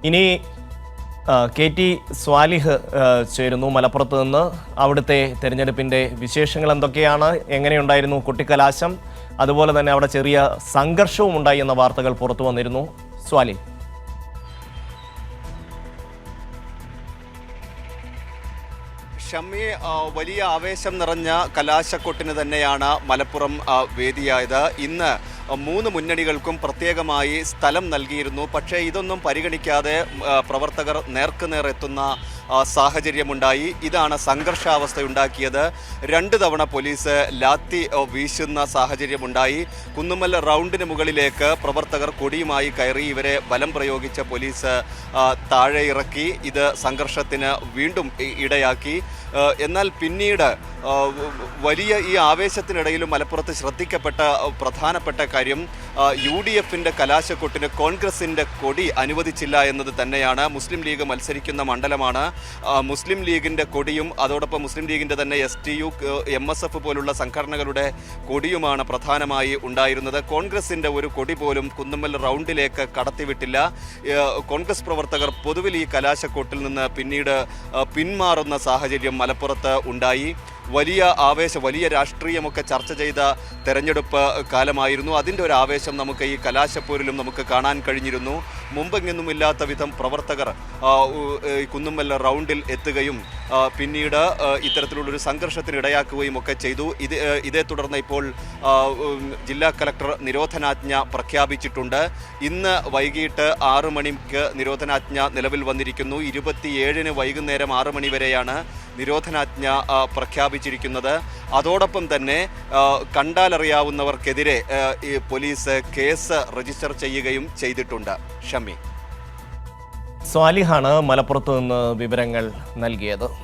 ഇനി KT സ്വാലിഹ് ചേരുന്നു മലപ്പുറത്ത് നിന്ന്. അവിടുത്തെ തെരഞ്ഞെടുപ്പിൻ്റെ വിശേഷങ്ങൾ എന്തൊക്കെയാണ്, എങ്ങനെയുണ്ടായിരുന്നു കുട്ടിക്കലാശം, അതുപോലെ തന്നെ അവിടെ ചെറിയ സംഘർഷവും ഉണ്ടായി എന്ന വാർത്തകൾ പുറത്തു വന്നിരുന്നു. സ്വാലിഹ്. ഷമ്മി, വലിയ ആവേശം നിറഞ്ഞ കലാശക്കൊട്ടിന് തന്നെയാണ് മലപ്പുറം വേദിയായത്. ഇന്ന് 3 മുന്നണികൾക്കും പ്രത്യേകമായി സ്ഥലം നൽകിയിരുന്നു. പക്ഷേ ഇതൊന്നും പരിഗണിക്കാതെ പ്രവർത്തകർ നേർക്കുനേർ എത്തുന്ന സാഹചര്യമുണ്ടായി. ഇതാണ് സംഘർഷാവസ്ഥയുണ്ടാക്കിയത്. 2 തവണ പോലീസ് ലാത്തി വീശുന്ന സാഹചര്യമുണ്ടായി. കുന്നുമ്മൽ റൗണ്ടിന് മുകളിലേക്ക് പ്രവർത്തകർ കൊടിയുമായി കയറി ഇവരെ ബലം പ്രയോഗിച്ച പോലീസ് താഴെ ഇറക്കി. ഇത് സംഘർഷത്തിന് വീണ്ടും ഇടയാക്കി. എന്നാൽ പിന്നീട് വലിയ ഈ ആവേശത്തിനിടയിലും മലപ്പുറത്ത് ശ്രദ്ധിക്കപ്പെട്ട പ്രധാനപ്പെട്ട കാര്യം UDFിൻ്റെ കലാശക്കൊട്ടിന് കോൺഗ്രസിൻ്റെ കൊടി അനുവദിച്ചില്ല എന്നത് തന്നെയാണ്. മുസ്ലിം ലീഗ് മത്സരിക്കുന്ന മണ്ഡലമാണ്. മുസ്ലിം ലീഗിൻ്റെ കൊടിയും അതോടൊപ്പം മുസ്ലിം ലീഗിൻ്റെ തന്നെ STU, MSF പോലുള്ള സംഘടനകളുടെ കൊടിയുമാണ് പ്രധാനമായി ഉണ്ടായിരുന്നത്. കോൺഗ്രസിൻ്റെ ഒരു കൊടി പോലും കുന്നുമ്മൽ റൗണ്ടിലേക്ക് കടത്തിവിട്ടില്ല. കോൺഗ്രസ് പ്രവർത്തകർ പൊതുവിൽ ഈ കലാശക്കൊട്ടിൽ നിന്ന് പിന്നീട് പിന്മാറുന്ന സാഹചര്യം മലപ്പുറത്ത് ഉണ്ടായി. വലിയ ആവേശം, വലിയ രാഷ്ട്രീയമൊക്കെ ചർച്ച ചെയ്ത തെരഞ്ഞെടുപ്പ് കാലമായിരുന്നു. അതിൻ്റെ ഒരു ആവേശം നമുക്ക് ഈ കലാശപ്പോരിലും നമുക്ക് കാണാൻ കഴിഞ്ഞിരുന്നു. മുമ്പെങ്ങൊന്നുമില്ലാത്ത വിധം പ്രവർത്തകർ കുന്നുമ്മൽ റൗണ്ടിൽ എത്തുകയും പിന്നീട് ഇത്തരത്തിലുള്ളൊരു സംഘർഷത്തിന് ഇടയാക്കുകയും ഒക്കെ ചെയ്തു. ഇതേ തുടർന്ന് ഇപ്പോൾ ജില്ലാ കലക്ടർ നിരോധനാജ്ഞ പ്രഖ്യാപിച്ചിട്ടുണ്ട്. ഇന്ന് വൈകിട്ട് 6 മണിക്ക് നിരോധനാജ്ഞ നിലവിൽ വന്നിരിക്കുന്നു. 27-ന് വൈകുന്നേരം 6 മണി വരെയാണ് നിരോധനാജ്ഞ പ്രഖ്യാപിച്ചിരിക്കുന്നത്. അതോടൊപ്പം തന്നെ കണ്ടാലറിയാവുന്നവർക്കെതിരെ പോലീസ് കേസ് രജിസ്റ്റർ ചെയ്യുകയും ചെയ്തിട്ടുണ്ട്. ഷമ്മി. സ്വാലിഹാണ് മലപ്പുറത്ത് നിന്ന് വിവരങ്ങൾ നൽകിയത്.